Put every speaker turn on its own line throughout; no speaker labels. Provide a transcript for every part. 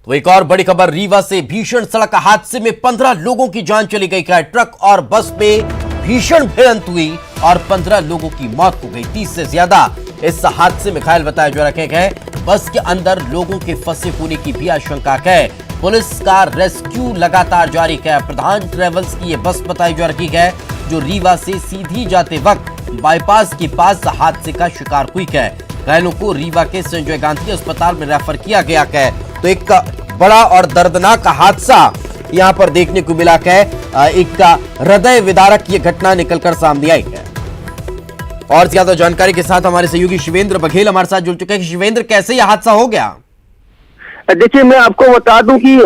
तो एक और बड़ी खबर, रीवा से भीषण सड़क हादसे में 15 लोगों की जान चली गई है। ट्रक और बस में भीषण भिड़ंत हुई और 15 लोगों की मौत हो गई। 30 से ज्यादा इस हादसे में घायल बताया जा रहे हैं। बस के अंदर लोगों के फंसे होने की भी आशंका है। पुलिस का रेस्क्यू लगातार जारी है। प्रधान ट्रेवल्स की यह बस बताई जा रही है जो रीवा से सीधी जाते वक्त बाईपास के पास हादसे का शिकार हुई है। घायलों को रीवा के संजय गांधी अस्पताल में रेफर किया गया है। तो एक बड़ा और दर्दनाक हादसा यहां पर देखने को मिला है। एक हृदय विदारक ये घटना निकलकर सामने आई है। और ज्यादा जानकारी के साथ हमारे सहयोगी शिवेंद्र बघेल हमारे साथ जुड़ चुके हैं। शिवेंद्र, कैसे यह हादसा हो गया?
देखिए, मैं आपको बता दूं कि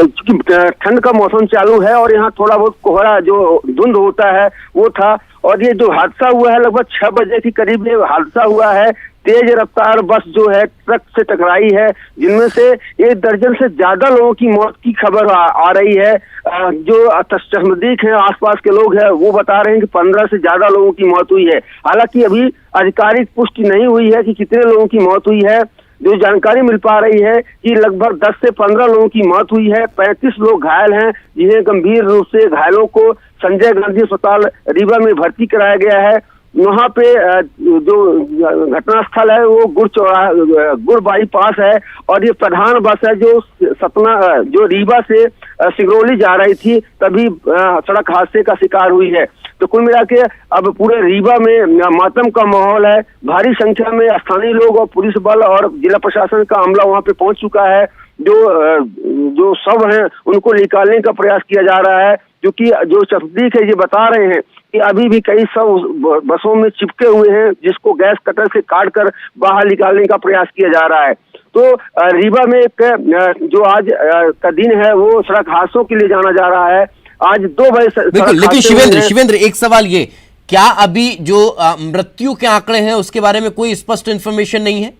ठंड का मौसम चालू है और यहाँ थोड़ा बहुत कोहरा जो धुंध होता है वो था। और ये जो हादसा हुआ है लगभग 6 बजे के करीब ये हादसा हुआ है। तेज रफ्तार बस जो है ट्रक से टकराई है, जिनमें से 1 दर्जन से ज्यादा लोगों की मौत की खबर आ रही है। जो चश्मदीद हैं, आसपास के लोग हैं, वो बता रहे हैं कि 15 से ज्यादा लोगों की मौत हुई है। हालांकि अभी आधिकारिक पुष्टि नहीं हुई है कि कितने लोगों की मौत हुई है। जो जानकारी मिल पा रही है कि लगभग 10 से 15 लोगों की मौत हुई है। 35 लोग घायल हैं, जिन्हें गंभीर रूप से घायलों को संजय गांधी अस्पताल रीवा में भर्ती कराया गया है। वहाँ पे जो घटनास्थल है वो गुड़ बाईपास है और ये प्रधान बस है जो रीवा से सिंगरौली जा रही थी, तभी सड़क हादसे का शिकार हुई है। तो कुल मिला के अब पूरे रीवा में मातम का माहौल है। भारी संख्या में स्थानीय लोग और पुलिस बल और जिला प्रशासन का अमला वहाँ पे पहुंच चुका है। जो शव हैं उनको निकालने का प्रयास किया जा रहा है, क्योंकि जो चश्मदीद है ये बता रहे हैं कि अभी भी कई शव बसों में चिपके हुए हैं, जिसको गैस कटर से काट कर बाहर निकालने का प्रयास किया जा रहा है। तो रीवा में जो आज का दिन है वो सड़क हादसों के लिए जाना जा रहा है। आज 2 बजे
बिल्कुल, लेकिन शिवेंद्र एक सवाल ये, क्या अभी जो मृत्यु के आंकड़े हैं उसके बारे में कोई स्पष्ट इंफॉर्मेशन नहीं है?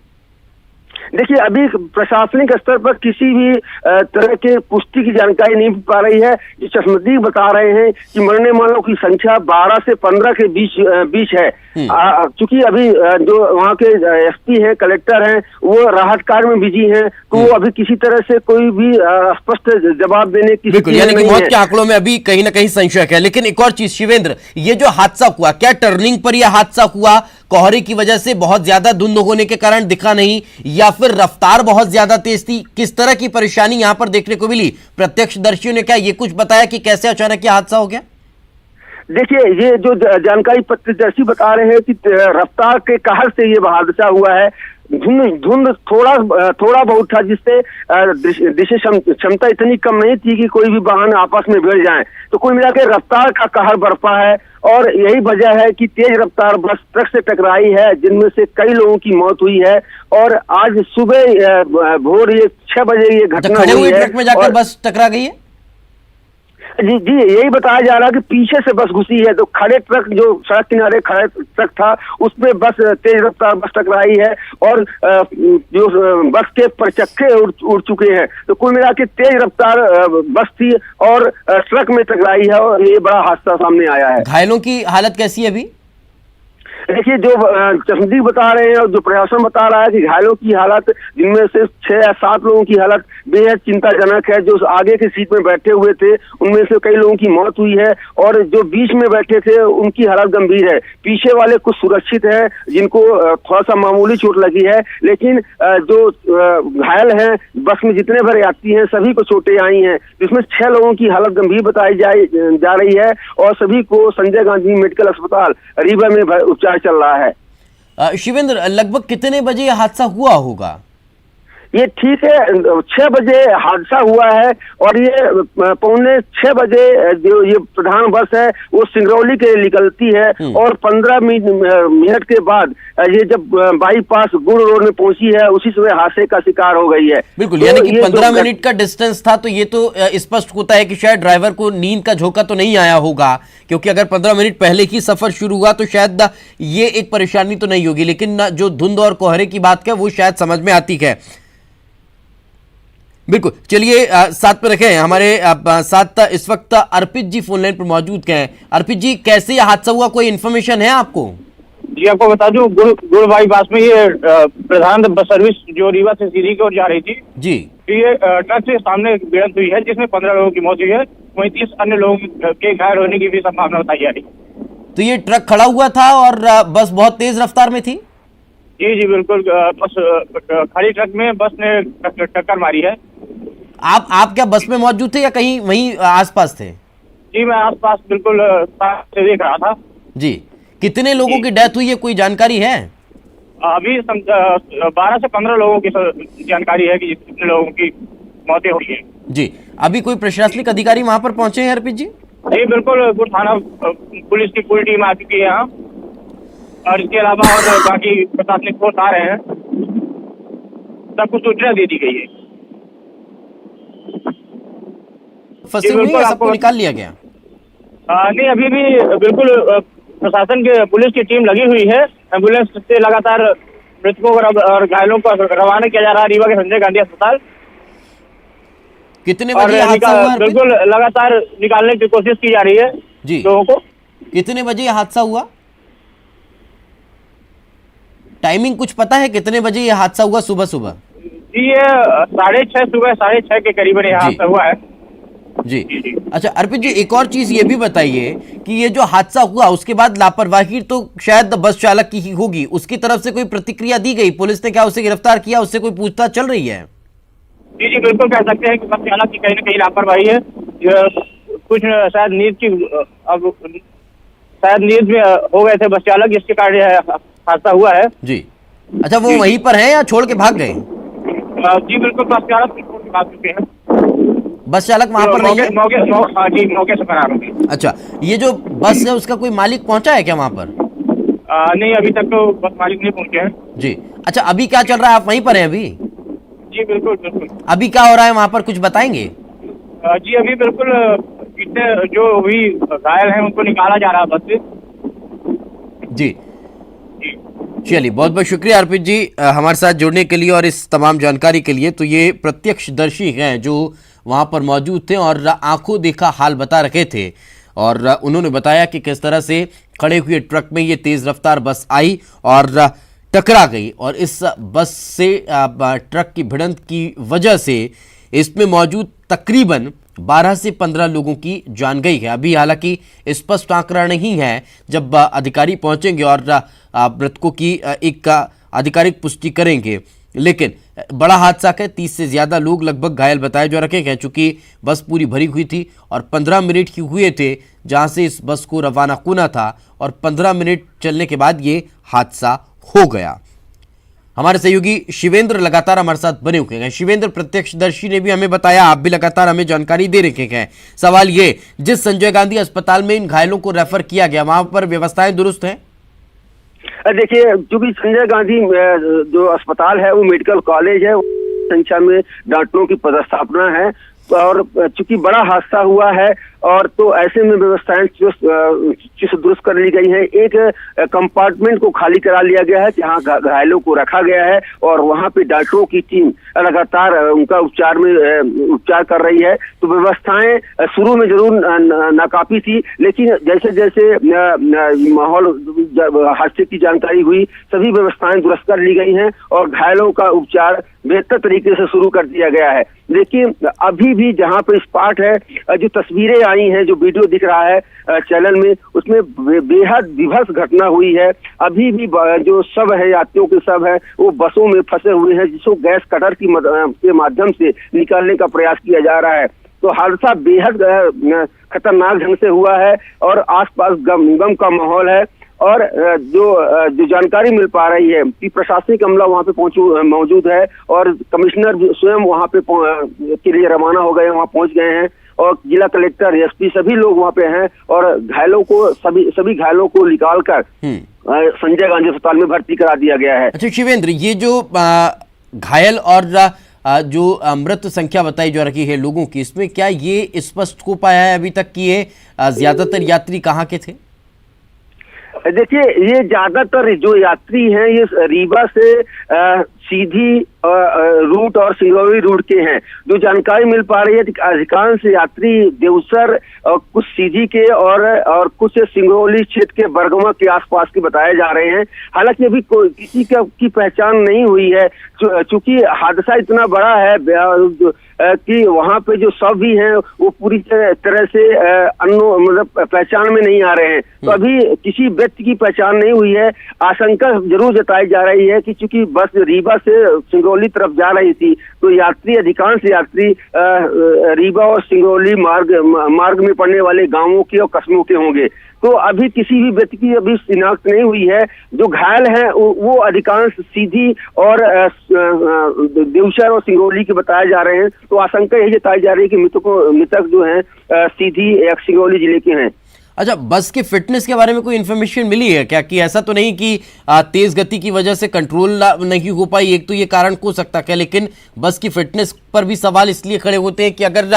देखिए, अभी प्रशासनिक स्तर पर किसी भी तरह के पुष्टि की जानकारी नहीं पा रही है। ये चश्मदीद बता रहे हैं कि मरने वालों की संख्या 12 से 15 के बीच है। चूंकि अभी जो वहाँ के एसपी हैं, कलेक्टर हैं, वो राहत कार्य में बिजी हैं, तो वो अभी किसी तरह से कोई भी स्पष्ट जवाब देने की
बिल्कुल, यानी कि मौत के आंकड़ों में अभी कहीं ना कहीं संशय है। लेकिन एक और चीज शिवेंद्र, ये जो हादसा हुआ, क्या टर्निंग पर यह हादसा हुआ? कोहरे की वजह से बहुत ज्यादा धुंध होने के कारण दिखा नहीं, या फिर रफ्तार बहुत ज्यादा तेज थी? किस तरह की परेशानी यहां पर देखने को मिली? प्रत्यक्षदर्शियों ने क्या ये कुछ बताया कि कैसे अचानक ये हादसा हो गया?
देखिए, ये जो जानकारी प्रत्यक्षदर्शी बता रहे हैं कि रफ्तार के कहर से ये हादसा हुआ है। धुंध थोड़ा बहुत था, जिससे दृश्य क्षमता इतनी कम नहीं थी कि कोई भी वाहन आपस में भिड़ जाए। तो कुल मिला के रफ्तार का कहर बरपा है और यही वजह है कि तेज रफ्तार बस ट्रक से टकराई है, जिनमें से कई लोगों की मौत हुई है। और आज सुबह भोर 6 बजे ये घटना हुई है।
ट्रक में जाकर बस टकरा गई है?
जी, यही बताया जा रहा है कि पीछे से बस घुसी है। तो खड़े ट्रक, जो सड़क किनारे खड़े ट्रक था, उसमें बस तेज रफ्तार बस टकराई है और जो बस के परचक्के उड़ चुके हैं। तो कुल मिला के तेज रफ्तार बस थी और ट्रक में टकराई है और ये बड़ा हादसा सामने आया है।
घायलों की हालत कैसी है अभी?
देखिए, जो चश्मदीद बता रहे हैं और जो प्रशासन बता रहा है कि घायलों की हालत, जिनमें से 6 या 7 लोगों की हालत बेहद चिंताजनक है। जो आगे की सीट में बैठे हुए थे उनमें से कई लोगों की मौत हुई है और जो बीच में बैठे थे उनकी हालत गंभीर है। पीछे वाले कुछ सुरक्षित है, जिनको थोड़ा सा मामूली चोट लगी है, लेकिन जो घायल हैं, बस में जितने भर यात्री हैं सभी को चोटें आई हैं, जिसमें 6 लोगों की हालत गंभीर बताई जा रही है और सभी को संजय गांधी मेडिकल अस्पताल रीवा में उपचार चल रहा है।
शिवेंद्र, लगभग कितने बजे यह हादसा हुआ होगा?
ये ठीक है, 6 बजे हादसा हुआ है और ये 5:45 बजे जो ये प्रधान बस है वो सिंगरौली के लिए निकलती है और 15 मिनट के बाद ये जब बाईपास गुड़ रोड में पहुंची है, उसी समय हादसे का शिकार हो गई है।
बिल्कुल, तो यानी कि 15 मिनट का डिस्टेंस था, तो ये तो स्पष्ट होता है कि शायद ड्राइवर को नींद का झोंका तो नहीं आया होगा, क्योंकि अगर 15 मिनट पहले ही सफर शुरू हुआ तो शायद ये एक परेशानी तो नहीं होगी। लेकिन जो धुंध और कोहरे की बात है वो शायद समझ में आती है। बिल्कुल, चलिए साथ पे रखें। हमारे साथ इस वक्त अर्पित जी फोन लाइन पर मौजूद हैं। अर्पित जी, कैसे यह हादसा हुआ, कोई इन्फॉर्मेशन है आपको?
जी आपको बता दूं, गुड़ बाईपास में ये प्रधान बस सर्विस जो रीवा से सीधी की ओर जा रही थी
जी।
तो ये ट्रक से सामने भिड़ंत हुई है जिसमें 15 लोगों की मौत हुई है, वहीं 30 अन्य लोगों के घायल होने की भी संभावना बताई जा रही है।
तो ये ट्रक खड़ा हुआ था और बस बहुत तेज रफ्तार में थी?
जी जी बिल्कुल, बस खड़ी ट्रक में बस ने टक्कर मारी है।
आप क्या बस में मौजूद थे या कहीं वहीं आसपास थे?
जी मैं आसपास बिल्कुल से देख रहा था।
जी, कितने लोगों की डेथ हुई है, कोई जानकारी है?
अभी 12 से 15 लोगों की जानकारी है कि कितने लोगों की मौतें हुई है।
जी, अभी कोई प्रशासनिक अधिकारी वहां पर पहुंचे हैं अर्पित जी?
जी बिल्कुल, गुड़ थाना पुलिस की पूरी टीम आ चुकी है यहाँ, और इसके अलावा और बाकी प्रशासनिक फोर्स आ रहे हैं, सबको सूचना दे दी गई है।
फंसे हुए हैं, सबको निकाल लिया गया?
नहीं, अभी भी बिल्कुल प्रशासन के पुलिस की टीम लगी हुई है। एम्बुलेंस से लगातार मृतकों और घायलों को रवाना किया जा रहा है रीवा के संजय गांधी अस्पताल।
कितने बजे हादसा हुआ?
बिल्कुल लगातार निकालने की कोशिश की जा रही है
जी
लोगों को।
कितने बजे यह हादसा हुआ? टाइमिंग कुछ पता है कितने बजे यह हादसा हुआ? सुबह सुबह?
जी ये 6:30 सुबह 6:30 के करीबन यह हादसा हुआ है।
जी। अच्छा अर्पित जी, एक और चीज ये भी बताइए कि ये जो हादसा हुआ उसके बाद लापरवाही तो शायद बस चालक की ही होगी, उसकी तरफ से कोई प्रतिक्रिया दी गई? पुलिस ने क्या उसे गिरफ्तार किया? उससे कोई पूछताछ चल रही है?
जी जी बिल्कुल, कह सकते हैं कि बस चालक की कहीं ना कहीं लापरवाही है। कुछ शायद नींद में हो गए थे बस चालक, जिसके कारण यह हादसा हुआ है।
जी। अच्छा, वो वहीं पर है या छोड़ के भाग गए?
जी बिल्कुल, बस चालक छोड़ के भाग चुके हैं।
बस चालक वहां पर नहीं है?
मौके से फरार हो गए।
अच्छा, ये जो बस है उसका कोई मालिक पहुंचा है क्या वहां पर?
नहीं, अभी तक तो बस मालिक नहीं पहुंचे हैं।
जी। अच्छा, अभी क्या चल रहा है? आप वहीं पर हैं अभी?
जी बिल्कुल बिल्कुल।
अभी क्या हो रहा है वहां पर, कुछ बताएंगे?
जी अभी बिल्कुल इतने जो भी घायल हैं उनको निकाला जा रहा है बस से।
जी चलिए, बहुत बहुत शुक्रिया अर्पित जी हमारे साथ जुड़ने के लिए और इस तमाम जानकारी के लिए। तो ये प्रत्यक्षदर्शी हैं जो वहाँ पर मौजूद थे और आंखों देखा हाल बता रखे थे, और उन्होंने बताया कि किस तरह से खड़े हुए ट्रक में ये तेज़ रफ्तार बस आई और टकरा गई, और इस बस से ट्रक की भिड़ंत की वजह से इसमें मौजूद तकरीबन 12 से 15 लोगों की जान गई है। अभी हालांकि स्पष्ट आंकड़ा नहीं है, जब अधिकारी पहुंचेंगे और मृतकों की एक आधिकारिक पुष्टि करेंगे। लेकिन बड़ा हादसा है, 30 से ज़्यादा लोग लगभग घायल बताए जा रखे हैं, चूँकि बस पूरी भरी हुई थी और 15 मिनट ही हुए थे जहां से इस बस को रवाना होना था, और 15 मिनट चलने के बाद ये हादसा हो गया। हमारे सहयोगी शिवेंद्र लगातार हमारे साथ बने हुए हैं। शिवेंद्र, प्रत्यक्षदर्शी ने भी हमें बताया, आप भी लगातार हमें जानकारी दे रखे हैं। सवाल ये, जिस संजय गांधी अस्पताल में इन घायलों को रेफर किया गया, वहां पर व्यवस्थाएं दुरुस्त हैं?
देखिए, चूंकि संजय गांधी जो अस्पताल है वो मेडिकल कॉलेज है, संख्या में डॉक्टरों की पदस्थापना है, और चूंकि बड़ा हादसा हुआ है और तो ऐसे में व्यवस्थाएं चुस्त दुरुस्त कर ली गई है। एक कंपार्टमेंट को खाली करा लिया गया है जहां घायलों को रखा गया है, और वहां पे डॉक्टरों की टीम लगातार उनका उपचार कर रही है। तो व्यवस्थाएं शुरू में जरूर नाकाफी थी, लेकिन जैसे जैसे माहौल हादसे की जानकारी हुई, सभी व्यवस्थाएं दुरुस्त कर ली गई हैं और घायलों का उपचार बेहतर तरीके से शुरू कर दिया गया है। लेकिन अभी भी जहां पर स्पॉट है, जो तस्वीरें आई हैं, जो वीडियो दिख रहा है चैनल में, उसमें बेहद विभत्स घटना हुई है। अभी भी जो शव है, यात्रियों के शव है, वो बसों में फंसे हुए हैं, जिसको गैस कटर के माध्यम से निकालने का प्रयास किया जा रहा है। तो हादसा बेहद खतरनाक ढंग से हुआ है और आसपास गम का माहौल है। और जो जानकारी मिल पा रही है कि प्रशासनिक अमला वहां पे मौजूद है, और कमिश्नर स्वयं वहां पे के लिए रवाना हो गए, वहां पहुंच गए हैं, और जिला कलेक्टर, एसपी सभी लोग वहां पे हैं, और घायलों को सभी घायलों को निकालकर संजय गांधी अस्पताल में भर्ती करा दिया गया है।
अच्छा शिवेंद्र, ये जो घायल और जो मृत संख्या बताई जा रही है लोगों की, इसमें क्या ये स्पष्ट हो पाया है अभी तक कि ये ज्यादातर यात्री कहाँ के थे?
देखिए, ये ज्यादातर जो यात्री हैं ये रीवा से सीधी रूट और सिंगरौली रूट के हैं। जो जानकारी मिल पा रही है कि अधिकांश यात्री देवसर और कुछ सीधी के और कुछ सिंगरौली क्षेत्र के बरगमा के आसपास के बताए जा रहे हैं। हालांकि अभी किसी की पहचान नहीं हुई है, चूंकि हादसा इतना बड़ा है कि वहां पे जो शव भी हैं वो पूरी तरह से मतलब पहचान में नहीं आ रहे हैं। तो अभी किसी व्यक्ति की पहचान नहीं हुई है। आशंका जरूर जताई जा रही है कि चूंकि बस रीवा से सिंगरौली तरफ जा रही थी तो अधिकांश यात्री रीवा और सिंगरौली मार्ग में पड़ने वाले गांवों के और कस्बों के होंगे। तो अभी किसी भी व्यक्ति की अभी शिनाख्त नहीं हुई है। जो घायल हैं वो अधिकांश सीधी और देवसर और सिंगरौली के बताए जा रहे हैं। तो आशंका यही जताई जा रही है कि मृतक जो हैं सीधी या सिंगरौली जिले के हैं।
अच्छा, बस के फिटनेस के बारे में कोई इन्फॉर्मेशन मिली है क्या कि ऐसा तो नहीं कि तेज गति की वजह से कंट्रोल नहीं हो पाई? एक तो ये कारण हो सकता है, लेकिन बस की फिटनेस पर भी सवाल इसलिए खड़े होते हैं कि अगर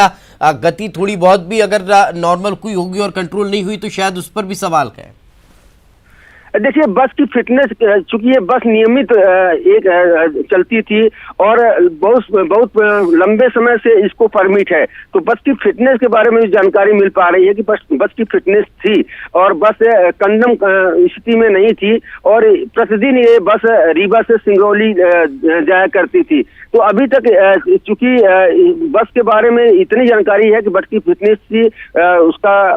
गति थोड़ी बहुत भी अगर नॉर्मल कोई होगी और कंट्रोल नहीं हुई तो शायद उस पर भी सवाल है।
देखिए, बस की फिटनेस, चूंकि ये बस नियमित चलती थी और बहुत लंबे समय से इसको परमिट है, तो बस की फिटनेस के बारे में जानकारी मिल पा रही है कि बस की फिटनेस थी और बस कंडम स्थिति में नहीं थी और प्रतिदिन ये बस रीवा से सिंगरौली जाया करती थी। तो अभी तक चूंकि बस के बारे में इतनी जानकारी है कि बस की फिटनेस थी, उसका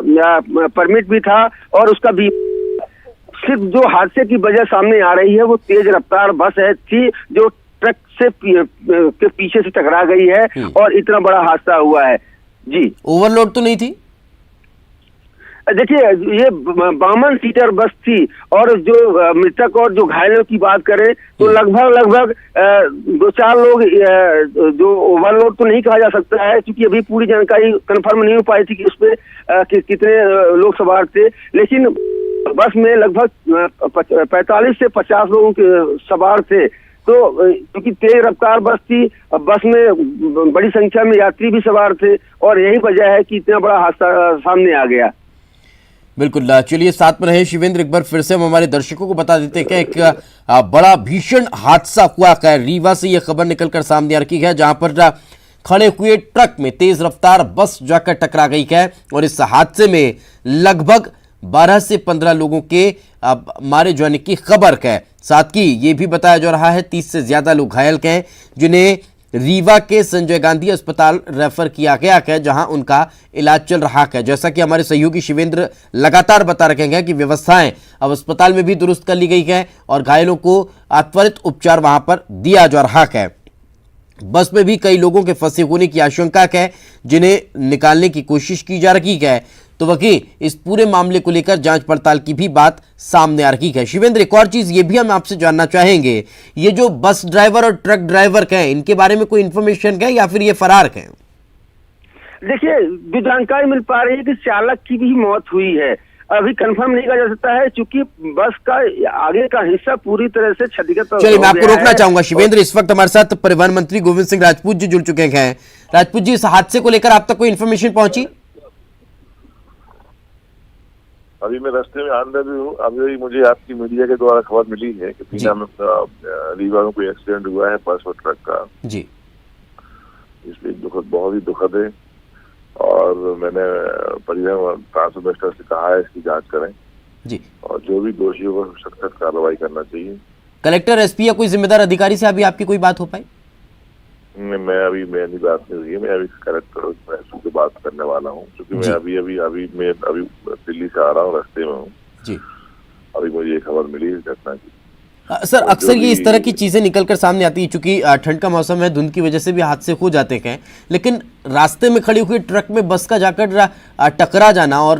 परमिट भी था और उसका भी सिर्फ जो हादसे की वजह सामने आ रही है वो तेज रफ्तार बस थी जो ट्रक से के पीछे से टकरा गई है और इतना बड़ा हादसा हुआ है। जी,
ओवरलोड तो नहीं थी?
देखिए, ये 52 सीटर बस थी और जो मृतक और जो घायलों की बात करें तो लगभग 2-4 लोग, जो ओवरलोड तो नहीं कहा जा सकता है क्योंकि अभी पूरी जानकारी कंफर्म नहीं हो पाई थी कि उसपे कितने लोग सवार थे, लेकिन बस में लगभग 45 से 50 लोगों के सवार थे। तो क्योंकि तेज रफ्तार बस थी, बस में बड़ी संख्या में यात्री भी सवार थे और यही वजह है कि इतना बड़ा हादसा सामने आ गया।
बिल्कुल, चलिए साथ में रहे शिवेंद्र। एक बार फिर से हम हमारे दर्शकों को बता देते हैं कि एक बड़ा भीषण हादसा हुआ है। रीवा से यह खबर निकलकर सामने आ रही है जहां पर खड़े हुए ट्रक में तेज रफ्तार बस जाकर टकरा गई है और इस हादसे में लगभग 12 से 15 लोगों के मारे जाने की खबर है। साथ ही ये भी बताया जा रहा है 30 से ज्यादा लोग घायल हैं जिन्हें रीवा के संजय गांधी अस्पताल रेफर किया गया है जहां उनका इलाज चल रहा है। जैसा कि हमारे सहयोगी शिवेंद्र लगातार बता रहे हैं कि व्यवस्थाएं अब अस्पताल में भी दुरुस्त कर ली गई है और घायलों को त्वरित उपचार वहां पर दिया जा रहा है। बस में भी कई लोगों के फंसे होने की आशंका है जिन्हें निकालने की कोशिश की जा रही है। तो वहीं इस पूरे मामले को लेकर जांच पड़ताल की भी बात सामने आ रही है। शिवेंद्र, एक और चीज ये भी हम आपसे जानना चाहेंगे, ये जो बस ड्राइवर और ट्रक ड्राइवर हैं इनके बारे में कोई इंफॉर्मेशन है या फिर ये फरार हैं?
देखिए, जो जानकारी मिल पा रही है कि चालक की भी मौत हुई है। अभी कंफर्म नहीं कहा जा सकता है क्योंकि बस का आगे का हिस्सा पूरी तरह से क्षतिग्रस्त।
चलिए, मैं आपको रोकना चाहूंगा शिवेंद्र। इस वक्त हमारे साथ परिवहन मंत्री गोविंद सिंह राजपूत जी जुड़ चुके हैं। राजपूत जी, इस हादसे को लेकर आप तक कोई इन्फॉर्मेशन पहुंची?
अभी मैं रास्ते में आंदर भी हूँ। अभी मुझे आपकी मीडिया के द्वारा खबर मिली है कि रीवा में कोई एक्सीडेंट हुआ है बस और ट्रक का।
जी,
इसलिए बहुत ही दुखद है और मैंने परिवहन ट्रांसपोर्ट मिनिस्टर से कहा है इसकी जांच करें
जी, और
जो भी दोषियों को सख्त कार्रवाई करना चाहिए।
कलेक्टर, एसपी या कोई जिम्मेदार अधिकारी से अभी आपकी कोई बात हो पाई?
मेरी बात नहीं हुई है। मैं अभी कलेक्टर से बात करने वाला हूँ क्योंकि मैं अभी दिल्ली से आ रहा हूँ, रास्ते में हूँ
जी।
अभी मुझे ये खबर मिली इस घटना की।
सर, अक्सर ये इस तरह की चीजें निकलकर सामने आती है क्योंकि ठंड का मौसम है, धुंध की वजह से भी हादसे हो जाते हैं, लेकिन रास्ते में खड़ी हुई ट्रक में बस का जाकर टकरा जाना और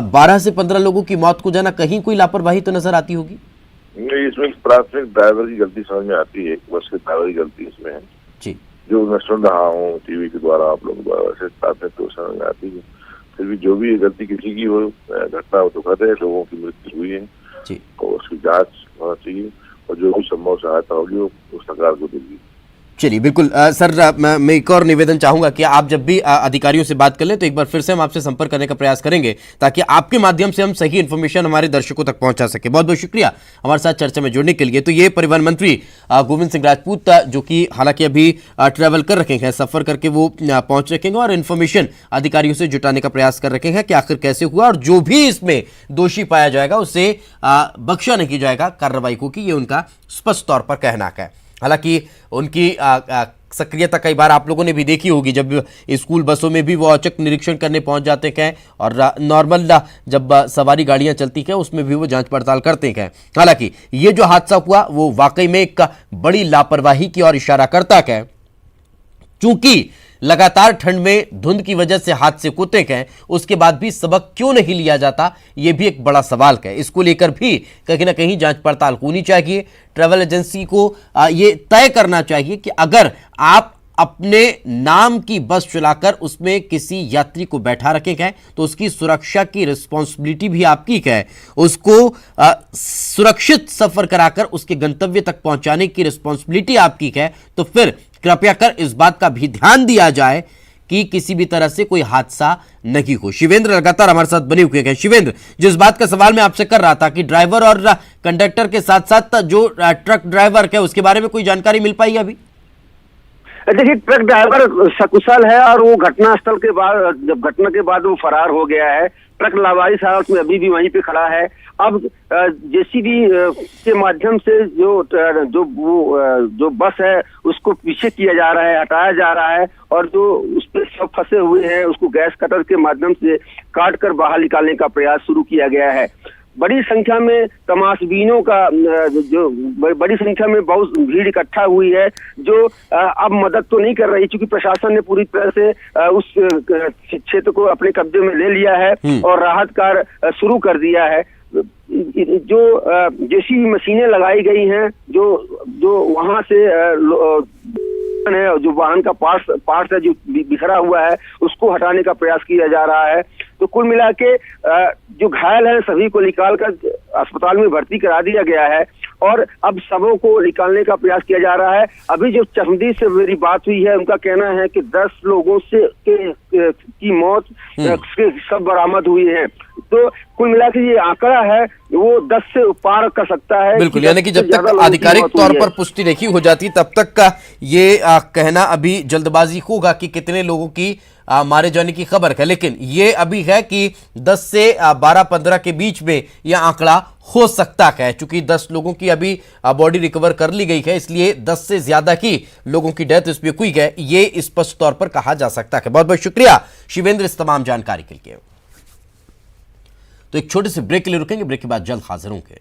12 से 15 लोगों की मौत को जाना, कहीं कोई लापरवाही तो नजर आती होगी?
इसमें प्राथमिक ड्राइवर की गलती समझ में आती है, बस के ड्राइवर की गलती इसमें है
जी।
जो मैं सुन रहा हूँ टीवी के द्वारा, आप लोगों द्वारा, वैसे प्राथमिक तो समझ में आती है। फिर भी जो भी गलती किसी की हो, घटना दुखद है, लोगों की मृत्यु हुई है
जी,
और उसकी जांच होना चाहिए और जो भी संभव सहायता होगी वो उस सरकार को देगी।
चलिए बिल्कुल सर, मैं एक और निवेदन चाहूंगा कि आप जब भी अधिकारियों से बात कर लें तो एक बार फिर से हम आपसे संपर्क करने का प्रयास करेंगे ताकि आपके माध्यम से हम सही इन्फॉर्मेशन हमारे दर्शकों तक पहुंचा सके। बहुत बहुत शुक्रिया हमारे साथ चर्चा में जुड़ने के लिए। तो ये परिवहन मंत्री गोविंद सिंह राजपूत, जो कि हालांकि अभी ट्रैवल कर रखे हैं, सफर करके वो पहुंच रखेंगे और इन्फॉर्मेशन अधिकारियों से जुटाने का प्रयास कर रखे हैं कि आखिर कैसे हुआ, और जो भी इसमें दोषी पाया जाएगा उसे बख्शा नहीं जाएगा, कार्रवाई होगी, ये उनका स्पष्ट तौर पर कहना है। हालांकि उनकी सक्रियता कई बार आप लोगों ने भी देखी होगी, जब स्कूल बसों में भी वो औचक निरीक्षण करने पहुंच जाते हैं और नॉर्मल जब सवारी गाड़ियां चलती हैं उसमें भी वो जांच पड़ताल करते हैं। हालांकि ये जो हादसा हुआ वो वाकई में एक बड़ी लापरवाही की ओर इशारा करता है, चूंकि लगातार ठंड में धुंध की वजह से हादसे होते हैं, उसके बाद भी सबक क्यों नहीं लिया जाता, यह भी एक बड़ा सवाल है। इसको लेकर भी कहीं ना कहीं जांच पड़ताल होनी चाहिए। ट्रैवल एजेंसी को ये तय करना चाहिए कि अगर आप अपने नाम की बस चलाकर उसमें किसी यात्री को बैठा रखे हैं तो उसकी सुरक्षा की रिस्पॉन्सिबिलिटी भी आपकी है, उसको सुरक्षित सफर कराकर उसके गंतव्य तक पहुंचाने की रिस्पॉन्सिबिलिटी आपकी है। तो फिर कृपया कर इस बात का भी ध्यान दिया जाए कि किसी भी तरह से कोई हादसा नहीं हो। शिवेंद्र लगातार हमारे साथ बने हुए हैं। शिवेंद्र, जिस बात का सवाल मैं आपसे कर रहा था कि ड्राइवर और कंडक्टर के साथ साथ जो ट्रक ड्राइवर है उसके बारे में कोई जानकारी मिल पाई अभी?
देखिए, ट्रक ड्राइवर सकुशल है और वो घटनास्थल के बाद, जब घटना के बाद वो फरार हो गया है। ट्रक लावारिस हालत में अभी भी वहीं पे खड़ा है। अब जेसीबी के माध्यम से जो बस है उसको पीछे किया जा रहा है, हटाया जा रहा है, और जो उस पर सब फंसे हुए हैं उसको गैस कटर के माध्यम से काट कर बाहर निकालने का प्रयास शुरू किया गया है। बड़ी संख्या में तमाशबीनों का बड़ी संख्या में बहुत भीड़ इकट्ठा हुई है, जो अब मदद तो नहीं कर रही, क्योंकि प्रशासन ने पूरी तरह से उस क्षेत्र को अपने कब्जे में ले लिया है और राहत कार्य शुरू कर दिया है। जो जेसीबी मशीनें लगाई गई हैं, जो वहां से है, जो वाहन का पार्ट्स है जो बिखरा हुआ है उसको हटाने का प्रयास किया जा रहा है। तो कुल मिला के जो घायल है सभी को निकालकर अस्पताल में भर्ती करा दिया गया है और अब सबों को निकालने का प्रयास किया जा रहा है। अभी जो चश्मदीद से मेरी बात हुई है, उनका कहना है कि 10 लोगों से की मौत के सब बरामद हुई है। तो कुल मिला के ये आंकड़ा है वो 10 से पार कर सकता है।
बिल्कुल, यानी कि जब तक आधिकारिक तौर पर पुष्टि नहीं हो जाती तब तक का ये कहना अभी जल्दबाजी होगा कि कितने लोगों की मारे जाने की खबर है। लेकिन ये अभी है कि 10 से 12-15 के बीच में यह आंकड़ा हो सकता है। चूंकि 10 लोगों की अभी बॉडी रिकवर कर ली गई है, इसलिए 10 से ज्यादा की लोगों की डेथ इसमें हुई है, ये स्पष्ट तौर पर कहा जा सकता है। बहुत बहुत शुक्रिया शिवेंद्र इस तमाम जानकारी के लिए। तो एक छोटे से ब्रेक के लिए रुकेंगे, ब्रेक के बाद जल्द हाजिर होंगे।